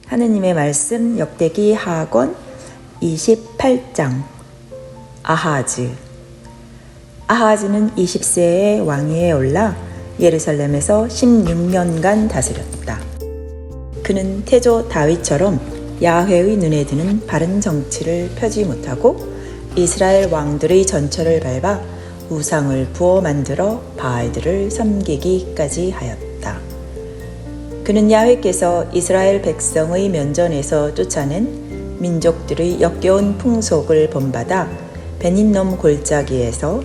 하느님의 말씀 역대기 하권 28장. 아하즈는 20세에 왕위에 올라 예루살렘에서 16년간 다스렸다. 그는 태조 다윗처럼 야훼의 눈에 드는 바른 정치를 펴지 못하고 이스라엘 왕들의 전철을 밟아 우상을 부어 만들어 바알들을 섬기기까지 하였다. 그는 야훼께서 이스라엘 백성의 면전에서 쫓아낸 민족들의 역겨운 풍속을 본받아 베닌놈 골짜기에서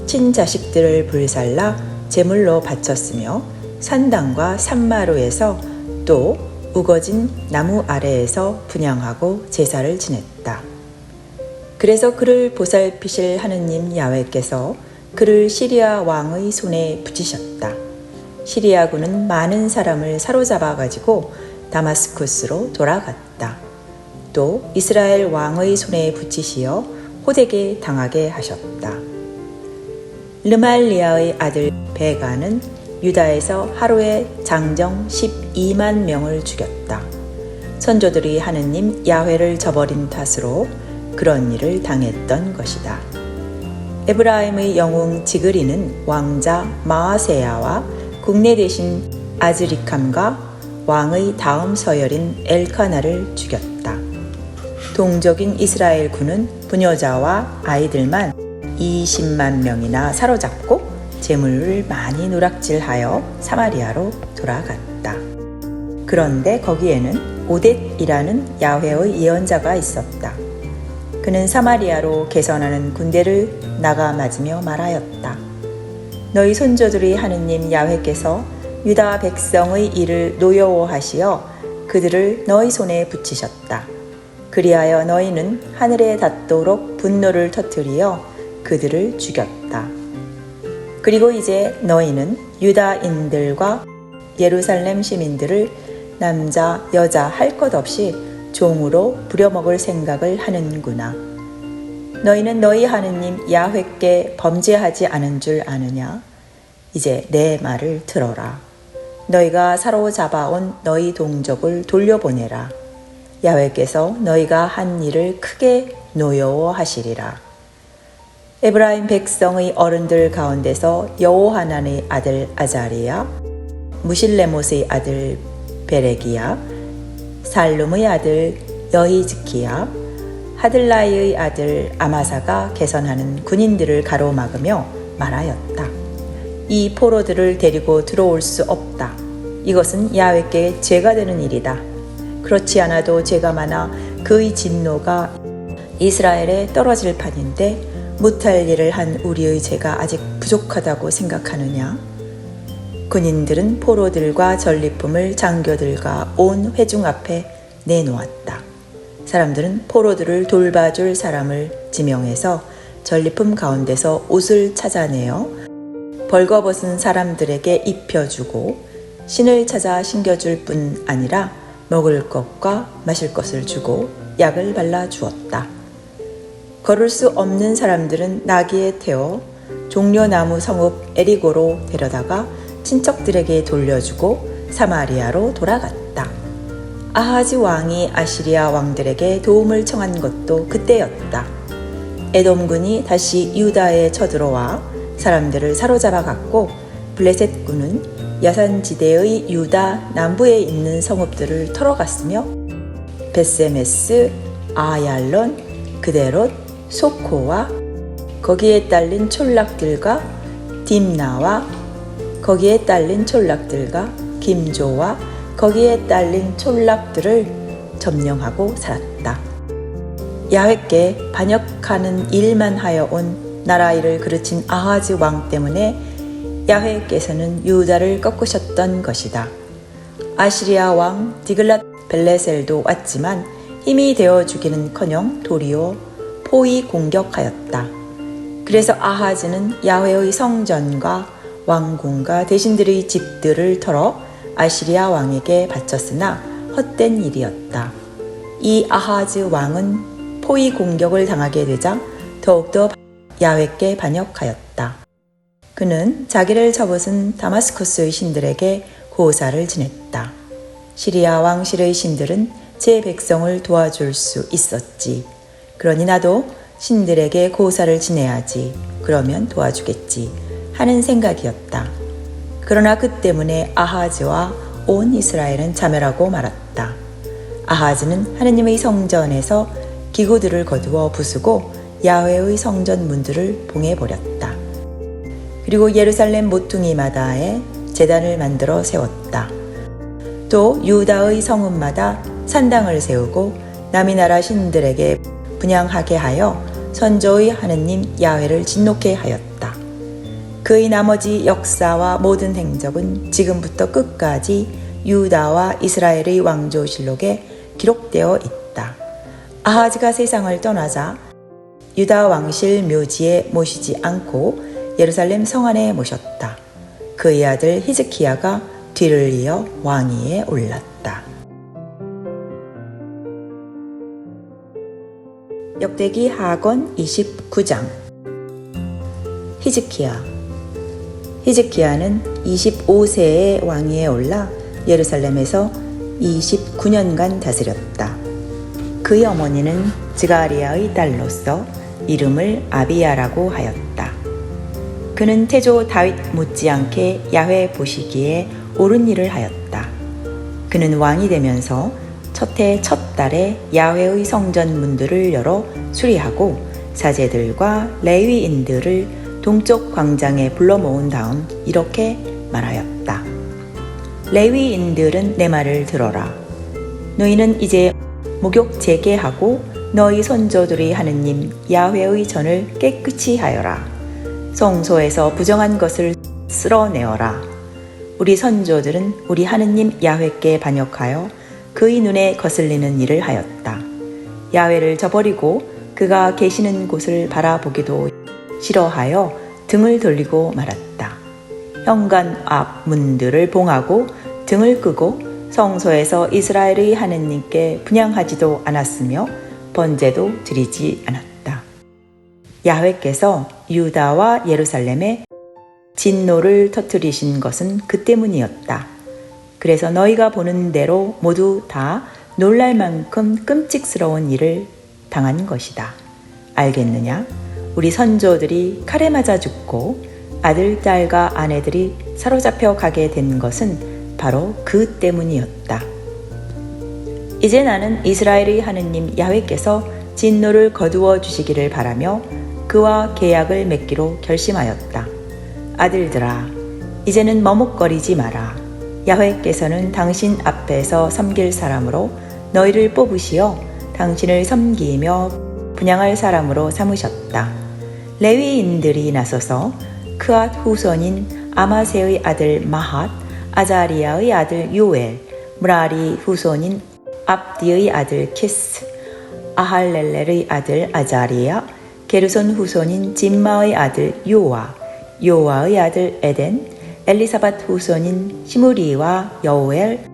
친자식들을 불살라 제물로 바쳤으며 산당과 산마루에서 또 우거진 나무 아래에서 분향하고 제사를 지냈다. 그래서 그를 보살피실 하느님 야훼께서 그를 시리아 왕의 손에 붙이셨다. 시리아군은 많은 사람을 사로잡아 가지고 다마스쿠스로 돌아갔다. 또 이스라엘 왕의 손에 붙이시어 호되게 당하게 하셨다. 르말리아의 아들 베가는 유다에서 하루에 장정 12만 명을 죽였다. 선조들이 하느님 야훼를 저버린 탓으로 그런 일을 당했던 것이다. 에브라임의 영웅 지그리는 왕자 마아세야와 국내 대신 아즈리캄과 왕의 다음 서열인 엘카나를 죽였다. 동족인 이스라엘 군은 부녀자와 아이들만 20만 명이나 사로잡고 재물을 많이 누락질하여 사마리아로 돌아갔다. 그런데 거기에는 오뎃이라는 야훼의 예언자가 있었다. 그는 사마리아로 개선하는 군대를 나가 맞으며 말하였다. 너희 손조들의 하느님 야훼께서 유다 백성의 일을 노여워하시어 그들을 너희 손에 붙이셨다. 그리하여 너희는 하늘에 닿도록 분노를 터뜨리어 그들을 죽였다. 그리고 이제 너희는 유다인들과 예루살렘 시민들을 남자 여자 할 것 없이 종으로 부려먹을 생각을 하는구나. 너희는 너희 하느님 야훼께 범죄하지 않은 줄 아느냐? 이제 내 말을 들어라. 너희가 사로잡아온 너희 동족을 돌려보내라. 야훼께서 너희가 한 일을 크게 노여워하시리라. 에브라임 백성의 어른들 가운데서 여호하난의 아들 아자리야, 무실레못의 아들 베레기야, 살룸의 아들 여히즈키야, 하들라이의 아들 아마사가 개선하는 군인들을 가로막으며 말하였다. 이 포로들을 데리고 들어올 수 없다. 이것은 야훼께 죄가 되는 일이다. 그렇지 않아도 죄가 많아 그의 진노가 이스라엘에 떨어질 판인데 못할 일을 한 우리의 죄가 아직 부족하다고 생각하느냐? 군인들은 포로들과 전리품을 장교들과 온 회중 앞에 내놓았다. 사람들은 포로들을 돌봐줄 사람을 지명해서 전리품 가운데서 옷을 찾아내어 벌거벗은 사람들에게 입혀주고 신을 찾아 신겨줄 뿐 아니라 먹을 것과 마실 것을 주고 약을 발라주었다. 걸을 수 없는 사람들은 나귀에 태워 종려나무 성읍 에리고로 데려다가 친척들에게 돌려주고 사마리아로 돌아갔다. 아하즈 왕이 아시리아 왕들에게 도움을 청한 것도 그때였다. 에돔군이 다시 유다에 쳐들어와 사람들을 사로잡아 갔고 블레셋군은 야산지대의 유다 남부에 있는 성읍들을 털어갔으며 베세메스, 아얄론, 그데롯, 소코와 거기에 딸린 촌락들과 딥나와 거기에 딸린 촌락들과 김조와 거기에 딸린 촌락들을 점령하고 살았다. 야훼께 반역하는 일만 하여 온 나라 일을 그르친 아하즈 왕 때문에 야훼께서는 유다를 꺾으셨던 것이다. 아시리아 왕 디글랏 벨레셀도 왔지만 힘이 되어 주기는커녕 도리어 포위 공격하였다. 그래서 아하즈는 야훼의 성전과 왕궁과 대신들의 집들을 털어 아시리아 왕에게 바쳤으나 헛된 일이었다. 이 아하즈 왕은 포위 공격을 당하게 되자 더욱더 야훼께 반역하였다. 그는 자기를 접어쓴 다마스쿠스의 신들에게 고사를 지냈다. 시리아 왕실의 신들은 제 백성을 도와줄 수 있었지. 그러니 나도 신들에게 고사를 지내야지. 그러면 도와주겠지. 하는 생각이었다. 그러나 그 때문에 아하즈와 온 이스라엘은 자멸하고 말았다. 아하즈는 하느님의 성전에서 기구들을 거두어 부수고 야훼의 성전 문들을 봉해버렸다. 그리고 예루살렘 모퉁이마다에 제단을 만들어 세웠다. 또 유다의 성읍마다 산당을 세우고 남이 나라 신들에게 분향하게 하여 선조의 하느님 야훼를 진노케 하였다. 그의 나머지 역사와 모든 행적은 지금부터 끝까지 유다와 이스라엘의 왕조실록에 기록되어 있다. 아하즈가 세상을 떠나자 유다 왕실 묘지에 모시지 않고 예루살렘 성 안에 모셨다. 그의 아들 히즈키야가 뒤를 이어 왕위에 올랐다. 역대기 하권 29장. 히즈키야는 25세에 왕위에 올라 예루살렘에서 29년간 다스렸다. 그의 어머니는 즈가리아의 딸로서 이름을 아비야라고 하였다. 그는 태조 다윗 못지않게 야훼 보시기에 옳은 일을 하였다. 그는 왕이 되면서 첫해 첫 달에 야훼의 성전 문들을 열어 수리하고 사제들과 레위인들을 동쪽 광장에 불러 모은 다음 이렇게 말하였다. 레위인들은 내 말을 들어라. 너희는 이제 목욕 재개하고 너희 선조들이 하느님 야훼의 전을 깨끗이 하여라. 성소에서 부정한 것을 쓸어내어라. 우리 선조들은 우리 하느님 야훼께 반역하여 그의 눈에 거슬리는 일을 하였다. 야훼를 저버리고 그가 계시는 곳을 바라보기도 싫어하여 등을 돌리고 말았다. 현관 앞 문들을 봉하고 등을 끄고 성소에서 이스라엘의 하느님께 분향하지도 않았으며 번제도 드리지 않았다. 야훼께서 유다와 예루살렘에 진노를 터뜨리신 것은 그 때문이었다. 그래서 너희가 보는 대로 모두 다 놀랄 만큼 끔찍스러운 일을 당한 것이다. 알겠느냐? 우리 선조들이 칼에 맞아 죽고 아들, 딸과 아내들이 사로잡혀 가게 된 것은 바로 그 때문이었다. 이제 나는 이스라엘의 하느님 야훼께서 진노를 거두어 주시기를 바라며 그와 계약을 맺기로 결심하였다. 아들들아, 이제는 머뭇거리지 마라. 야훼께서는 당신 앞에서 섬길 사람으로 너희를 뽑으시어 당신을 섬기며 분향할 사람으로 삼으셨다. 레위인들이 나서서 크앗 후손인 아마세의 아들 마핫, 아자리아의 아들 요엘, 무라리 후손인 압디의 아들 키스, 아할렐렐의 아들 아자리아, 게르손 후손인 짐마의 아들 요아, 요아의 아들 에덴, 엘리사밧 후손인 시므리와 여우엘,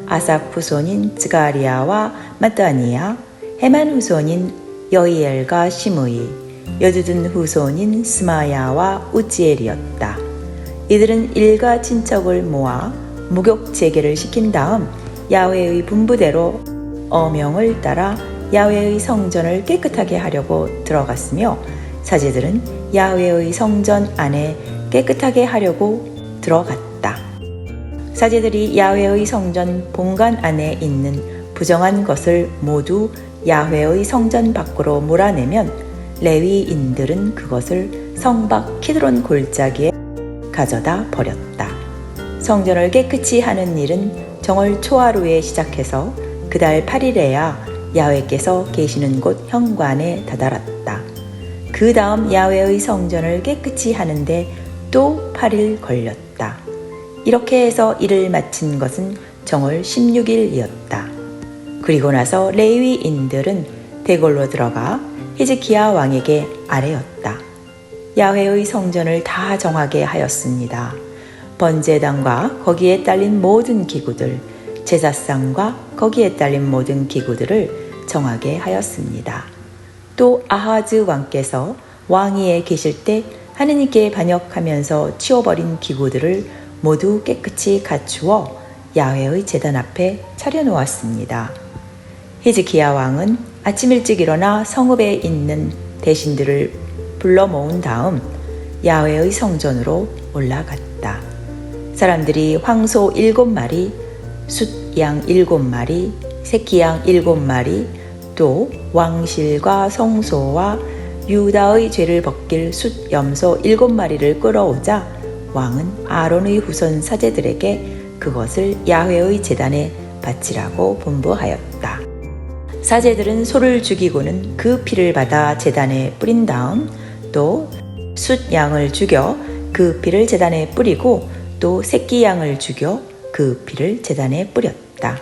아삭 후손인 즈가리아와 마따니아, 헤만 후손인 여이엘과 시므이, 여두둔 후손인 스마야와 우지엘이었다. 이들은 일가 친척을 모아 목욕 재개를 시킨 다음 야훼의 분부대로 어명을 따라 야훼의 성전을 깨끗하게 하려고 들어갔으며 사제들은 야훼의 성전 안에 깨끗하게 하려고 들어갔다. 사제들이 야훼의 성전 본관 안에 있는 부정한 것을 모두 야훼의 성전 밖으로 몰아내면 레위인들은 그것을 성 밖 키드론 골짜기에 가져다 버렸다. 성전을 깨끗이 하는 일은 정월 초하루에 시작해서 그달 8일에야 야훼께서 계시는 곳 현관에 다다랐다. 그 다음 야훼의 성전을 깨끗이 하는데 또 8일 걸렸다. 이렇게 해서 일을 마친 것은 정월 16일이었다. 그리고 나서 레위인들은 대궐로 들어가 히즈키야 왕에게 아뢰었다. 야훼의 성전을 다 정하게 하였습니다. 번제단과 거기에 딸린 모든 기구들, 제사상과 거기에 딸린 모든 기구들을 정하게 하였습니다. 또 아하즈 왕께서 왕위에 계실 때 하느님께 반역하면서 치워버린 기구들을 모두 깨끗이 갖추어 야훼의 제단 앞에 차려놓았습니다. 히즈키야 왕은 아침 일찍 일어나 성읍에 있는 대신들을 불러 모은 다음 야훼의 성전으로 올라갔다. 사람들이 황소 7마리, 숫양 7마리, 새끼양 7마리, 또 왕실과 성소와 유다의 죄를 벗길 숫염소 7마리를 끌어오자 왕은 아론의 후손 사제들에게 그것을 야훼의 제단에 바치라고 분부하였다. 사제들은 소를 죽이고는 그 피를 받아 제단에 뿌린 다음 또 숫양을 죽여 그 피를 제단에 뿌리고 또 새끼 양을 죽여 그 피를 제단에 뿌렸다.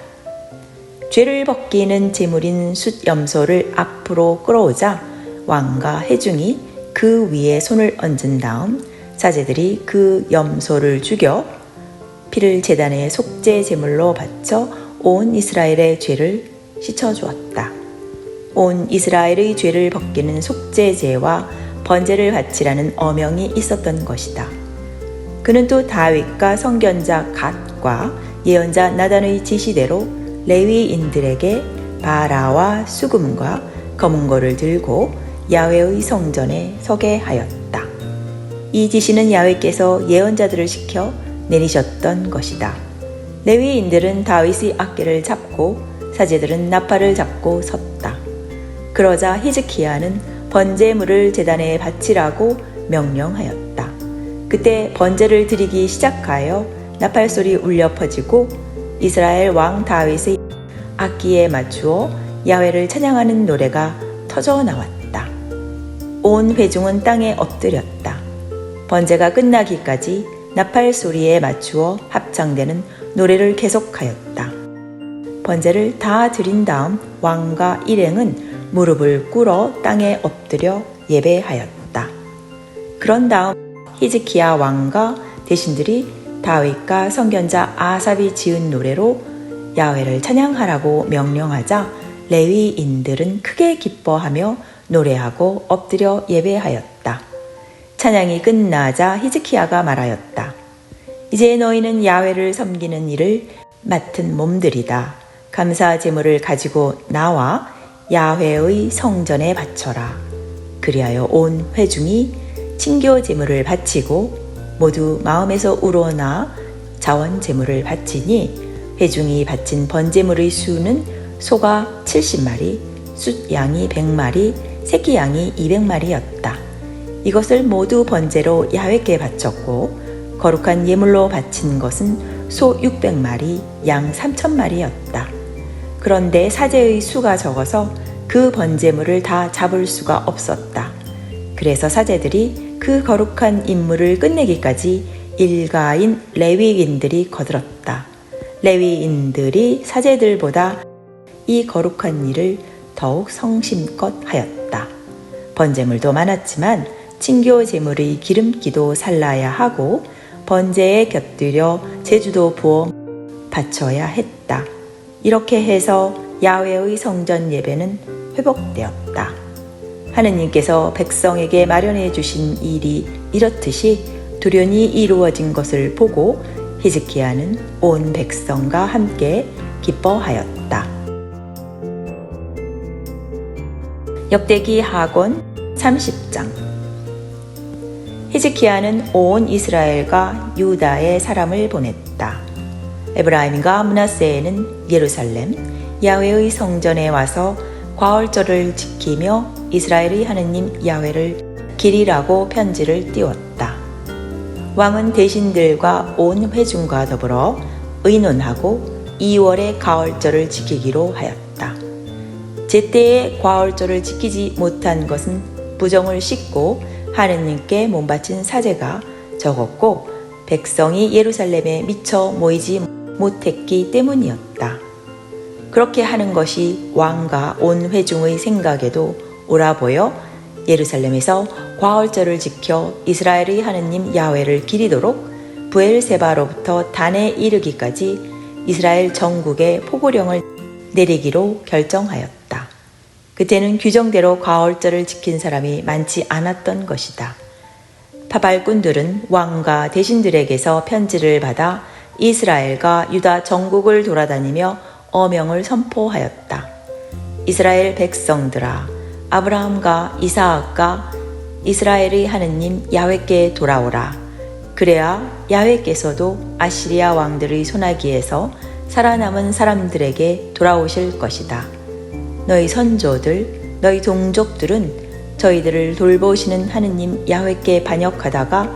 죄를 벗기는 제물인 숫염소를 앞으로 끌어오자 왕과 회중이 그 위에 손을 얹은 다음 사제들이 그 염소를 죽여 피를 제단에 속죄 제물로 바쳐 온 이스라엘의 죄를 씻어주었다. 온 이스라엘의 죄를 벗기는 속죄제와 번제를 바치라는 어명이 있었던 것이다. 그는 또 다윗과 선견자 갓과 예언자 나단의 지시대로 레위인들에게 바라와 수금과 검은고를 들고 야훼의 성전에 서게 하였다. 이 지시는 야훼께서 예언자들을 시켜 내리셨던 것이다. 레위인들은 다윗의 악기를 잡고 사제들은 나팔을 잡고 섰다. 그러자 히즈키야는 번제물을 제단에 바치라고 명령하였다. 그때 번제를 드리기 시작하여 나팔소리 울려 퍼지고 이스라엘 왕 다윗의 악기에 맞추어 야훼를 찬양하는 노래가 터져 나왔다. 온 회중은 땅에 엎드렸다. 번제가 끝나기까지 나팔 소리에 맞추어 합창되는 노래를 계속하였다. 번제를 다 드린 다음 왕과 일행은 무릎을 꿇어 땅에 엎드려 예배하였다. 그런 다음 히즈키야 왕과 대신들이 다윗과 선견자 아삽이 지은 노래로 야훼를 찬양하라고 명령하자 레위인들은 크게 기뻐하며 노래하고 엎드려 예배하였다. 찬양이 끝나자 히즈키야가 말하였다. 이제 너희는 야훼를 섬기는 일을 맡은 몸들이다. 감사 제물을 가지고 나와 야훼의 성전에 바쳐라. 그리하여 온 회중이 친교 제물을 바치고 모두 마음에서 우러나 자원 제물을 바치니 회중이 바친 번제물의 수는 소가 70마리, 숫양이 100마리, 새끼 양이 200마리였다. 이것을 모두 번제로 야훼께 바쳤고 거룩한 예물로 바친 것은 소 600마리, 양 3000마리였다. 그런데 사제의 수가 적어서 그 번제물을 다 잡을 수가 없었다. 그래서 사제들이 그 거룩한 임무를 끝내기까지 일가인 레위인들이 거들었다. 레위인들이 사제들보다 이 거룩한 일을 더욱 성심껏 하였다. 번제물도 많았지만 친교 제물의 기름기도 살라야 하고 번제에 곁들여 제주도 부어 바쳐야 했다. 이렇게 해서 야훼의 성전 예배는 회복되었다. 하느님께서 백성에게 마련해 주신 일이 이렇듯이 두련히 이루어진 것을 보고 히즈키야는 온 백성과 함께 기뻐하였다. 역대기 하권 30장. 히즈키야는 온 이스라엘과 유다의 사람을 보냈다. 에브라임과 므낫세에는 예루살렘, 야훼의 성전에 와서 과월절을 지키며 이스라엘의 하느님 야훼를 기리라고 편지를 띄웠다. 왕은 대신들과 온 회중과 더불어 의논하고 2월에 가월절을 지키기로 하였다. 제때에 과월절을 지키지 못한 것은 부정을 씻고 하느님께 몸바친 사제가 적었고 백성이 예루살렘에 미처 모이지 못했기 때문이었다. 그렇게 하는 것이 왕과 온 회중의 생각에도 옳아 보여 예루살렘에서 과월절을 지켜 이스라엘의 하느님 야훼를 기리도록 브엘세바로부터 단에 이르기까지 이스라엘 전국에 포고령을 내리기로 결정하였다. 그때는 규정대로 과월절을 지킨 사람이 많지 않았던 것이다. 파발꾼들은 왕과 대신들에게서 편지를 받아 이스라엘과 유다 전국을 돌아다니며 어명을 선포하였다. 이스라엘 백성들아, 아브라함과 이사학과 이스라엘의 하느님 야훼께 돌아오라. 그래야 야훼께서도 아시리아 왕들의 손아귀에서 살아남은 사람들에게 돌아오실 것이다. 너희 선조들, 너희 동족들은 저희들을 돌보시는 하느님 야훼께 반역하다가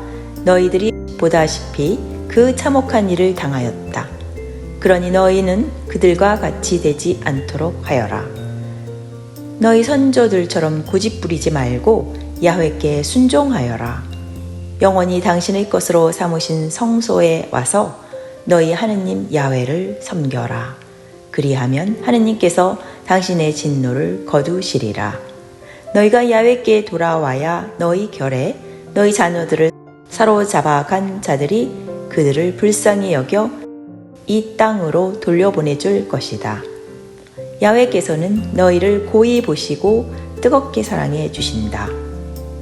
너희들이 보다시피 그 참혹한 일을 당하였다. 그러니 너희는 그들과 같이 되지 않도록 하여라. 너희 선조들처럼 고집부리지 말고 야훼께 순종하여라. 영원히 당신의 것으로 삼으신 성소에 와서 너희 하느님 야훼를 섬겨라. 그리하면 하느님께서 당신의 진노를 거두시리라. 너희가 야훼께 돌아와야 너희 결에 너희 자녀들을 사로잡아간 자들이 그들을 불쌍히 여겨 이 땅으로 돌려보내줄 것이다. 야훼께서는 너희를 고이 보시고 뜨겁게 사랑해 주신다.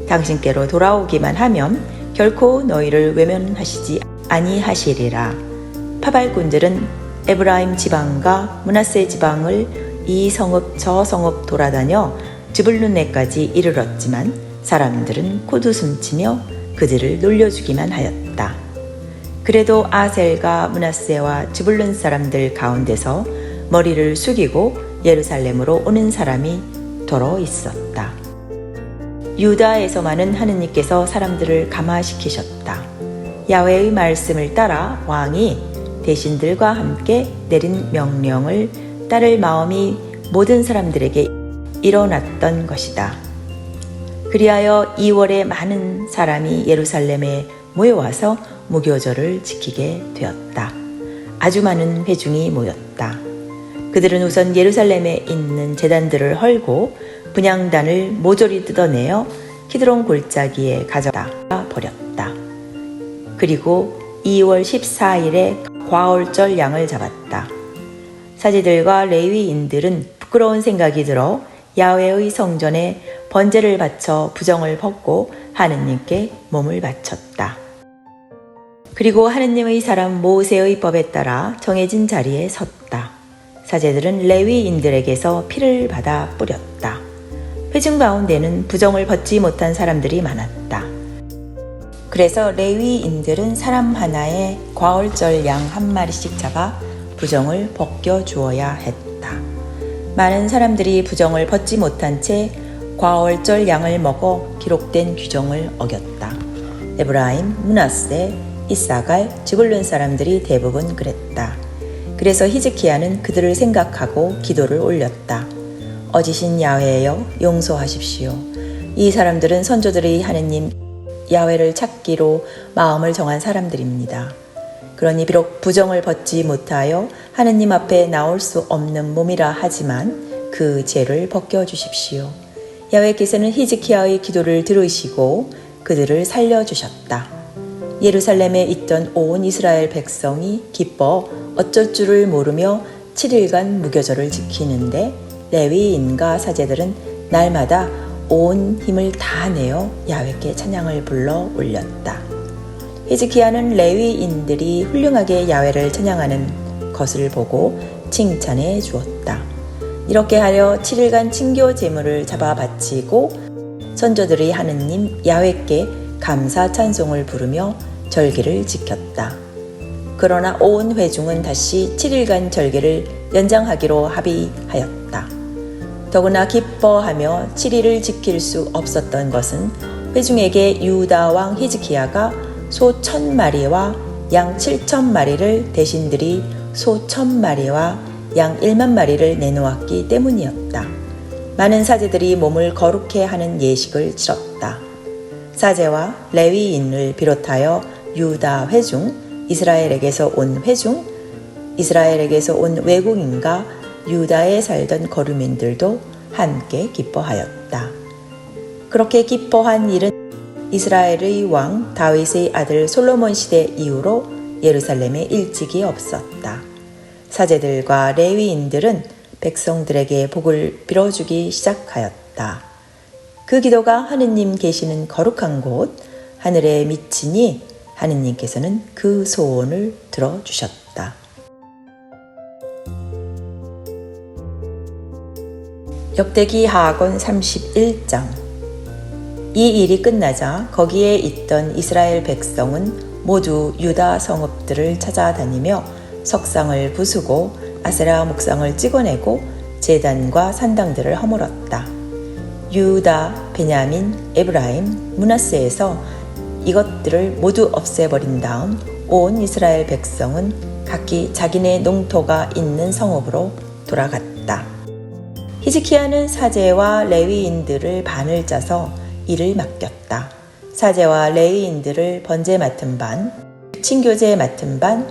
당신께로 돌아오기만 하면 결코 너희를 외면하시지 아니하시리라. 파발꾼들은 에브라임 지방과 므낫세 지방을 이 성읍 저 성읍 돌아다녀 즈불룬에까지 이르렀지만 사람들은 콧웃음치며 그들을 놀려주기만 하였다. 그래도 아셀과 므낫세와 즈불룬 사람들 가운데서 머리를 숙이고 예루살렘으로 오는 사람이 더러 있었다. 유다에서만은 하느님께서 사람들을 감화시키셨다. 야훼의 말씀을 따라 왕이 대신들과 함께 내린 명령을 따를 마음이 모든 사람들에게 일어났던 것이다. 그리하여 2월에 많은 사람이 예루살렘에 모여와서 무교절을 지키게 되었다. 아주 많은 회중이 모였다. 그들은 우선 예루살렘에 있는 제단들을 헐고 분향단을 모조리 뜯어내어 키드론 골짜기에 가져다 버렸다. 그리고 2월 14일에 과월절 양을 잡았다. 사제들과 레위인들은 부끄러운 생각이 들어 야훼의 성전에 번제를 바쳐 부정을 벗고 하느님께 몸을 바쳤다. 그리고 하느님의 사람 모세의 법에 따라 정해진 자리에 섰다. 사제들은 레위인들에게서 피를 받아 뿌렸다. 회중 가운데는 부정을 벗지 못한 사람들이 많았다. 그래서 레위인들은 사람 하나에 과월절 양 한 마리씩 잡아 부정을 벗겨 주어야 했다. 많은 사람들이 부정을 벗지 못한 채 과월절 양을 먹어 기록된 규정을 어겼다. 에브라임, 므낫세, 이사갈, 즈불룬 사람들이 대부분 그랬다. 그래서 히즈키야는 그들을 생각하고 기도를 올렸다. 어지신 야훼여 용서하십시오. 이 사람들은 선조들의 하느님 야훼를 찾기로 마음을 정한 사람들입니다. 그러니 비록 부정을 벗지 못하여 하느님 앞에 나올 수 없는 몸이라 하지만 그 죄를 벗겨주십시오. 야훼께서는 히즈키야의 기도를 들으시고 그들을 살려주셨다. 예루살렘에 있던 온 이스라엘 백성이 기뻐 어쩔 줄을 모르며 7일간 무교절을 지키는데 레위인과 사제들은 날마다 온 힘을 다 내어 야훼께 찬양을 불러 올렸다. 히즈키야는 레위인들이 훌륭하게 야훼를 찬양하는 것을 보고 칭찬해 주었다. 이렇게 하여 7일간 친교 제물을 잡아 바치고 선조들의 하느님 야훼께 감사 찬송을 부르며 절기를 지켰다. 그러나 온 회중은 다시 7일간 절기를 연장하기로 합의하였다. 더구나 기뻐하며 7일을 지킬 수 없었던 것은 회중에게 유다 왕 히즈키야가 소 1000마리와 양 7000마리를 대신들이 소 1000마리와 양 1만마리를 내놓았기 때문이었다. 많은 사제들이 몸을 거룩해 하는 예식을 치렀다. 사제와 레위인을 비롯하여 유다 회중, 이스라엘에게서 온 회중, 이스라엘에게서 온 외국인과 유다에 살던 거류민들도 함께 기뻐하였다. 그렇게 기뻐한 일은 이스라엘의 왕 다윗의 아들 솔로몬 시대 이후로 예루살렘에 일찍이 없었다. 사제들과 레위인들은 백성들에게 복을 빌어주기 시작하였다. 그 기도가 하느님 계시는 거룩한 곳, 하늘에 미치니 하느님께서는 그 소원을 들어주셨다. 역대기 하악권 31장. 이 일이 끝나자 거기에 있던 이스라엘 백성은 모두 유다 성읍들을 찾아다니며 석상을 부수고 아세라 목상을 찍어내고 제단과 산당들을 허물었다. 유다, 베냐민, 에브라임, 므낫세에서 이것들을 모두 없애버린 다음 온 이스라엘 백성은 각기 자기네 농토가 있는 성읍으로 돌아갔다. 히즈키야는 사제와 레위인들을 반을 짜서 일을 맡겼다. 사제와 레위인들을 번제 맡은 반, 친교제 맡은 반,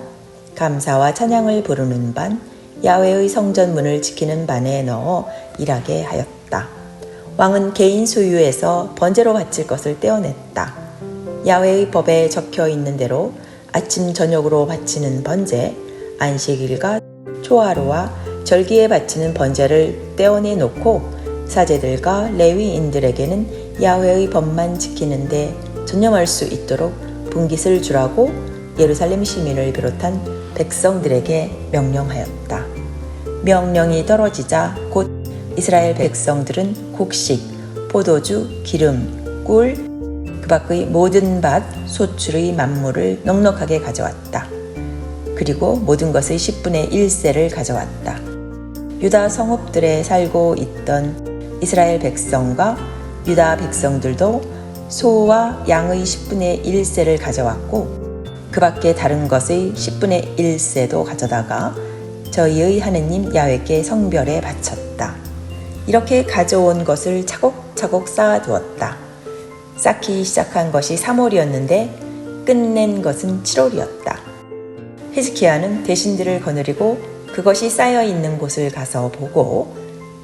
감사와 찬양을 부르는 반, 야훼의 성전문을 지키는 반에 넣어 일하게 하였다. 왕은 개인 소유에서 번제로 바칠 것을 떼어냈다. 야훼의 법에 적혀 있는 대로 아침 저녁으로 바치는 번제, 안식일과 초하루와 절기에 바치는 번제를 떼어내 놓고 사제들과 레위인들에게는 야훼의 법만 지키는데 전념할 수 있도록 분깃을 주라고 예루살렘 시민을 비롯한 백성들에게 명령하였다. 명령이 떨어지자 곧 이스라엘 백성들은 곡식, 포도주, 기름, 꿀, 그 밖의 모든 밭, 소출의 만물을 넉넉하게 가져왔다. 그리고 모든 것의 10분의 1세를 가져왔다. 유다 성읍들에 살고 있던 이스라엘 백성과 유다 백성들도 소와 양의 10분의 1세를 가져왔고 그 밖에 다른 것의 10분의 1세도 가져다가 저희의 하느님 야훼께 성별에 바쳤다. 이렇게 가져온 것을 차곡차곡 쌓아두었다. 쌓기 시작한 것이 3월이었는데 끝낸 것은 7월이었다. 히즈키야는 대신들을 거느리고 그것이 쌓여있는 곳을 가서 보고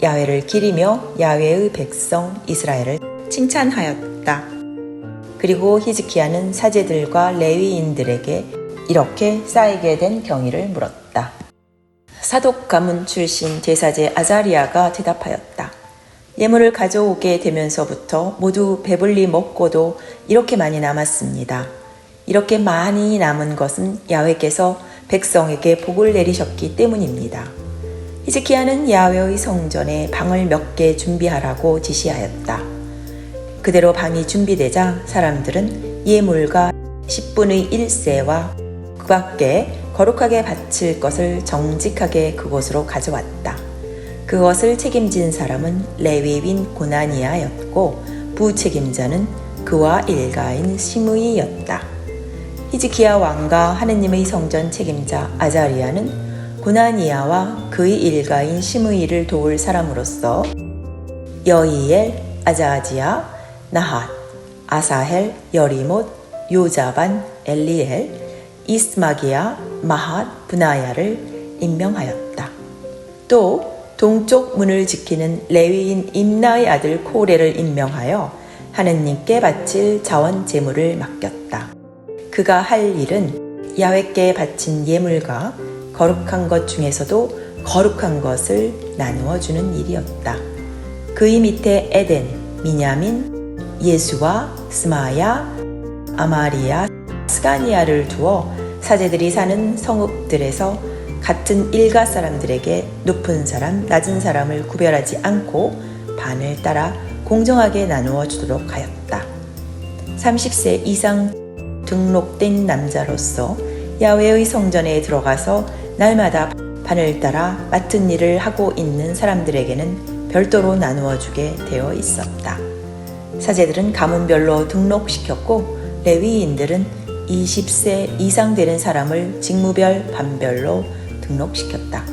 야훼를 기리며 야훼의 백성 이스라엘을 칭찬하였다. 그리고 히즈키야는 사제들과 레위인들에게 이렇게 쌓이게 된 경위를 물었다. 사독 가문 출신 제사제 아자리아가 대답하였다. 예물을 가져오게 되면서부터 모두 배불리 먹고도 이렇게 많이 남았습니다. 이렇게 많이 남은 것은 야훼께서 백성에게 복을 내리셨기 때문입니다. 히즈키야는 야훼의 성전에 방을 몇 개 준비하라고 지시하였다. 그대로 방이 준비되자 사람들은 예물과 10분의 1세와 그 밖에 거룩하게 바칠 것을 정직하게 그곳으로 가져왔다. 그것을 책임진 사람은 레위인 고나니아였고 부책임자는 그와 일가인 시므이였다. 히즈키야 왕과 하느님의 성전 책임자 아자리아는 고나니아와 그의 일가인 시므이를 도울 사람으로서 여이엘, 아자지야, 나핫, 아사헬, 여리못, 요자반, 엘리엘, 이스마기야, 마핫, 브나야를 임명하였다. 또 동쪽 문을 지키는 레위인 임나의 아들 코레를 임명하여 하느님께 바칠 자원 제물을 맡겼다. 그가 할 일은 야훼께 바친 예물과 거룩한 것 중에서도 거룩한 것을 나누어 주는 일이었다. 그의 밑에 에덴, 미냐민, 예수와 스마야, 아마리아, 스가니아를 두어 사제들이 사는 성읍들에서 같은 일가 사람들에게 높은 사람, 낮은 사람을 구별하지 않고 반을 따라 공정하게 나누어 주도록 하였다. 30세 이상 등록된 남자로서 야훼의 성전에 들어가서 날마다 반을 따라 맡은 일을 하고 있는 사람들에게는 별도로 나누어 주게 되어 있었다. 사제들은 가문별로 등록시켰고 레위인들은 20세 이상 되는 사람을 직무별 반별로 등록시켰다.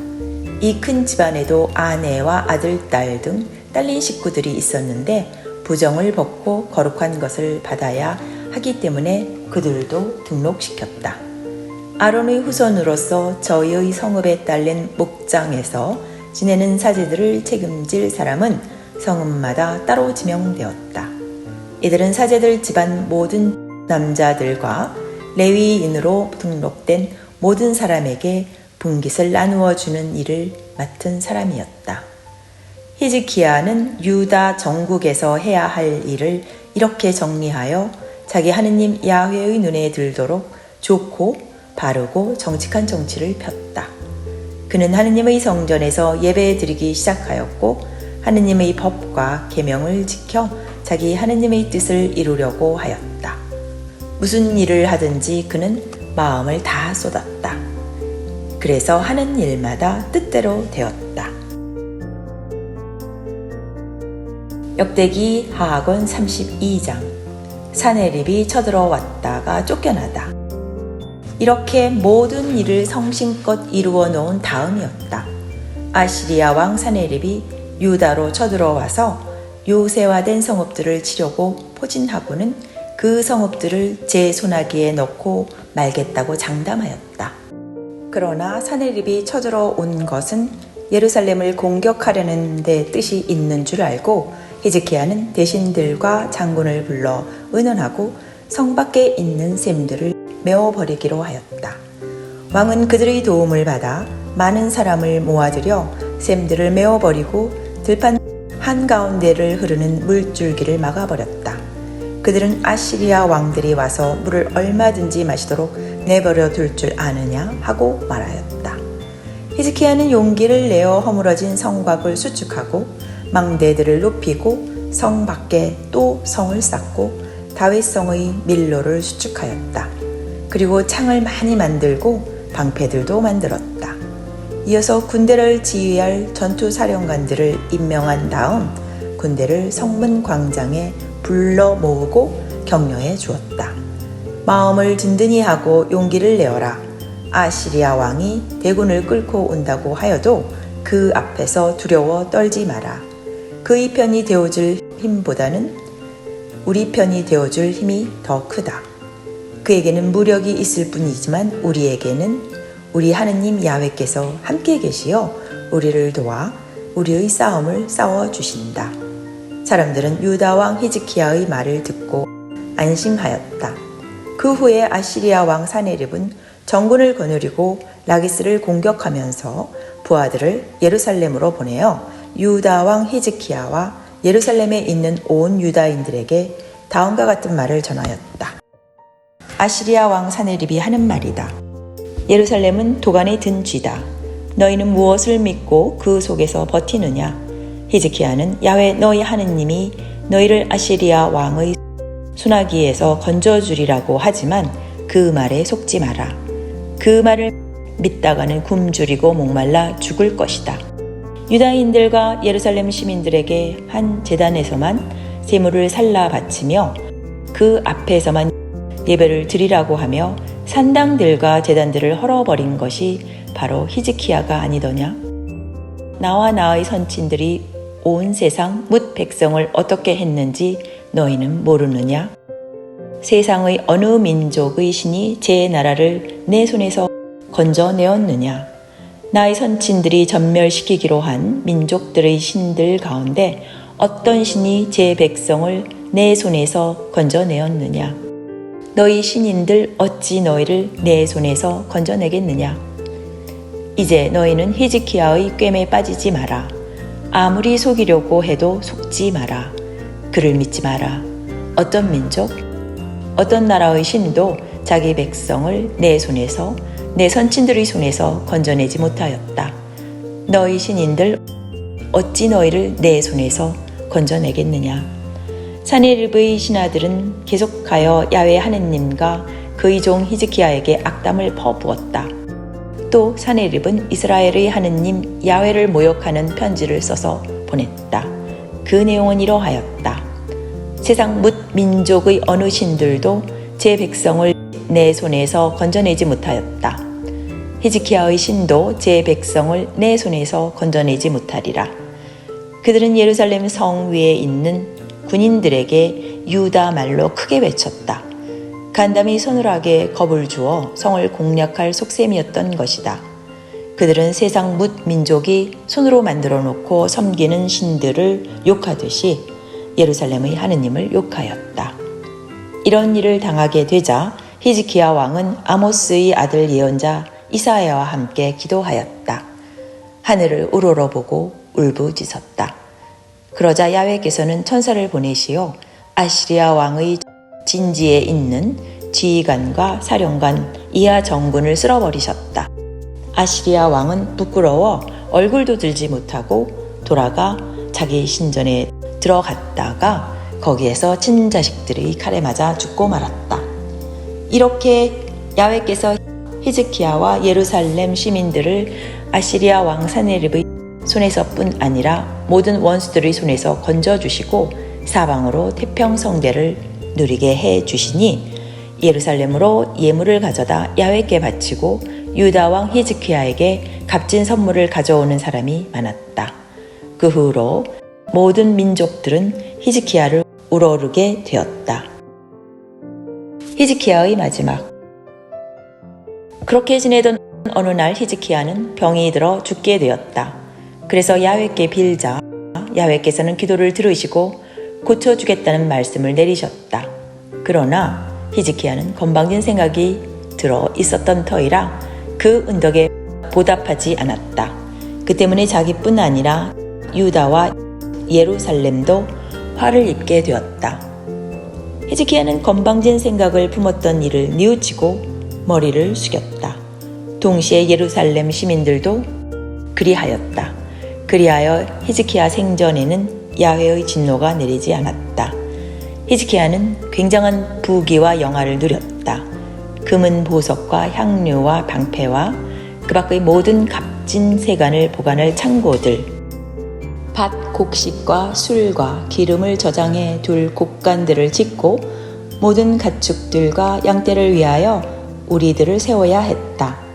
이 큰 집안에도 아내와 아들, 딸 등 딸린 식구들이 있었는데 부정을 벗고 거룩한 것을 받아야 하기 때문에 그들도 등록시켰다. 아론의 후손으로서 저희의 성읍에 딸린 목장에서 지내는 사제들을 책임질 사람은 성읍마다 따로 지명되었다. 이들은 사제들 집안 모든 남자들과 레위인으로 등록된 모든 사람에게 분깃을 나누어 주는 일을 맡은 사람이었다. 히즈키야는 유다 전국에서 해야 할 일을 이렇게 정리하여 자기 하느님 야훼의 눈에 들도록 좋고 바르고 정직한 정치를 폈다. 그는 하느님의 성전에서 예배드리기 시작하였고 하느님의 법과 계명을 지켜 자기 하느님의 뜻을 이루려고 하였다. 무슨 일을 하든지 그는 마음을 다 쏟았다. 그래서 하는 일마다 뜻대로 되었다. 역대기 하악원 32장. 사네립이 쳐들어왔다가 쫓겨나다. 이렇게 모든 일을 성심껏 이루어 놓은 다음이었다. 아시리아 왕 사네립이 유다로 쳐들어와서 요새화된 성읍들을 치려고 포진하고는 그 성읍들을 제 소나기에 넣고 말겠다고 장담하였다. 그러나 사네립이 쳐들어온 것은 예루살렘을 공격하려는 데 뜻이 있는 줄 알고 히즈키야는 대신들과 장군을 불러 의논하고 성 밖에 있는 셈들을 메워버리기로 하였다. 왕은 그들의 도움을 받아 많은 사람을 모아들여 셈들을 메워버리고 들판 한가운데를 흐르는 물줄기를 막아버렸다. 그들은 아시리아 왕들이 와서 물을 얼마든지 마시도록 내버려 둘 줄 아느냐 하고 말하였다. 히즈키야는 용기를 내어 허물어진 성곽을 수축하고 망대들을 높이고 성 밖에 또 성을 쌓고 다윗성의 밀로를 수축하였다. 그리고 창을 많이 만들고 방패들도 만들었다. 이어서 군대를 지휘할 전투사령관들을 임명한 다음 군대를 성문 광장에 불러 모으고 격려해 주었다. 마음을 든든히 하고 용기를 내어라. 아시리아 왕이 대군을 끌고 온다고 하여도 그 앞에서 두려워 떨지 마라. 그의 편이 되어줄 힘보다는 우리 편이 되어줄 힘이 더 크다. 그에게는 무력이 있을 뿐이지만 우리에게는 우리 하느님 야훼께서 함께 계시어 우리를 도와 우리의 싸움을 싸워주신다. 사람들은 유다 왕 히즈키야의 말을 듣고 안심하였다. 그 후에 아시리아 왕 사네립은 정군을 거느리고 라기스를 공격하면서 부하들을 예루살렘으로 보내어 유다 왕 히즈키야와 예루살렘에 있는 온 유다인들에게 다음과 같은 말을 전하였다. 아시리아 왕 사네립이 하는 말이다. 예루살렘은 도간에 든 쥐다. 너희는 무엇을 믿고 그 속에서 버티느냐? 히즈키야는 야훼 너희 하느님이 너희를 아시리아 왕의 소나기에서 건져주리라고 하지만 그 말에 속지 마라. 그 말을 믿다가는 굶주리고 목말라 죽을 것이다. 유다인들과 예루살렘 시민들에게 한 제단에서만 제물을 살라 바치며 그 앞에서만 예배를 드리라고 하며 산당들과 제단들을 헐어버린 것이 바로 히즈키야가 아니더냐? 나와 나의 선친들이 온 세상 뭇 백성을 어떻게 했는지 너희는 모르느냐? 세상의 어느 민족의 신이 제 나라를 내 손에서 건져내었느냐? 나의 선친들이 전멸시키기로 한 민족들의 신들 가운데 어떤 신이 제 백성을 내 손에서 건져내었느냐? 너희 신인들 어찌 너희를 내 손에서 건져내겠느냐? 이제 너희는 히즈키야의 꿰매에 빠지지 마라. 아무리 속이려고 해도 속지 마라. 그를 믿지 마라. 어떤 민족, 어떤 나라의 신도 자기 백성을 내 손에서, 내 선친들의 손에서 건져내지 못하였다. 너희 신인들 어찌 너희를 내 손에서 건져내겠느냐? 사네립의 신하들은 계속하여 야훼 하느님과 그의 종 히즈키야에게 악담을 퍼부었다. 또 사네립은 이스라엘의 하느님 야훼를 모욕하는 편지를 써서 보냈다. 그 내용은 이러하였다. 세상 뭇 민족의 어느 신들도 제 백성을 내 손에서 건져내지 못하였다. 히즈키야의 신도 제 백성을 내 손에서 건져내지 못하리라. 그들은 예루살렘 성 위에 있는 군인들에게 유다 말로 크게 외쳤다. 간담이 서늘하게 겁을 주어 성을 공략할 속셈이었던 것이다. 그들은 세상 뭇 민족이 손으로 만들어 놓고 섬기는 신들을 욕하듯이 예루살렘의 하느님을 욕하였다. 이런 일을 당하게 되자 히즈키야 왕은 아모스의 아들 예언자 이사야와 함께 기도하였다. 하늘을 우러러보고 울부짖었다. 그러자 야훼께서는 천사를 보내시어 아시리아 왕의 진지에 있는 지휘관과 사령관 이하 정군을 쓸어버리셨다. 아시리아 왕은 부끄러워 얼굴도 들지 못하고 돌아가 자기 신전에 들어갔다가 거기에서 친자식들이 칼에 맞아 죽고 말았다. 이렇게 야훼께서 히즈키야와 예루살렘 시민들을 아시리아 왕 사네립의 손에서뿐 아니라 모든 원수들의 손에서 건져주시고 사방으로 태평성대를 누리게 해주시니 예루살렘으로 예물을 가져다 야훼께 바치고 유다 왕 히즈키야에게 값진 선물을 가져오는 사람이 많았다. 그 후로 모든 민족들은 히즈키야를 우러르게 되었다. 히즈키야의 마지막. 그렇게 지내던 어느 날 히즈키야는 병이 들어 죽게 되었다. 그래서 야훼께 빌자 야훼께서는 기도를 들으시고 고쳐주겠다는 말씀을 내리셨다. 그러나 히즈키야는 건방진 생각이 들어 있었던 터이라 그 은덕에 보답하지 않았다. 그 때문에 자기뿐 아니라 유다와 예루살렘도 화를 입게 되었다. 히즈키야는 건방진 생각을 품었던 이를 뉘우치고 머리를 숙였다. 동시에 예루살렘 시민들도 그리하였다. 그리하여 히즈키야 생전에는 야훼의 진노가 내리지 않았다. 히즈키야는 굉장한 부귀와 영화를 누렸다. 금은 보석과 향료와 방패와 그 밖의 모든 값진 세간을 보관할 창고들, 밭 곡식과 술과 기름을 저장해 둘 곡간들을 짓고 모든 가축들과 양떼를 위하여 우리들을 세워야 했다.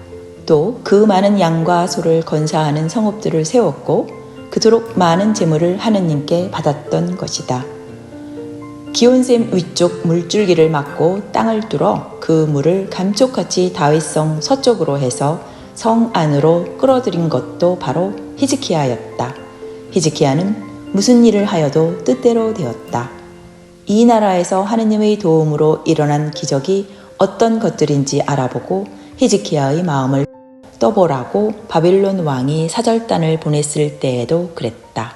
또 그 많은 양과 소를 건사하는 성읍들을 세웠고 그토록 많은 재물을 하느님께 받았던 것이다. 기온샘 위쪽 물줄기를 막고 땅을 뚫어 그 물을 감쪽같이 다윗성 서쪽으로 해서 성 안으로 끌어들인 것도 바로 히즈키야였다. 히즈키야는 무슨 일을 하여도 뜻대로 되었다. 이 나라에서 하느님의 도움으로 일어난 기적이 어떤 것들인지 알아보고 히즈키야의 마음을 떠보라고 바빌론 왕이 사절단을 보냈을 때에도 그랬다.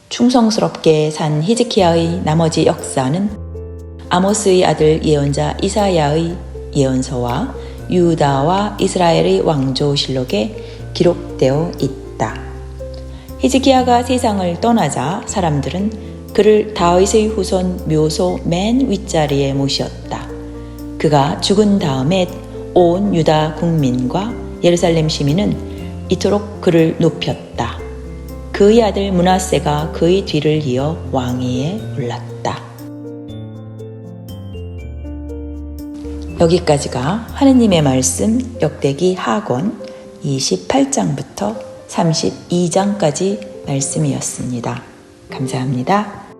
충성스럽게 산 히즈키야의 나머지 역사는 아모스의 아들 예언자 이사야의 예언서와 유다와 이스라엘의 왕조실록에 기록되어 있다. 히즈키야가 세상을 떠나자 사람들은 그를 다윗의 후손 묘소 맨 윗자리에 모셨다. 그가 죽은 다음에 온 유다 국민과 예루살렘 시민은 이토록 그를 높였다. 그의 아들 므낫세가 그의 뒤를 이어 왕위에 올랐다. 여기까지가 하느님의 말씀 역대기 하권 28장부터 32장까지 말씀이었습니다. 감사합니다.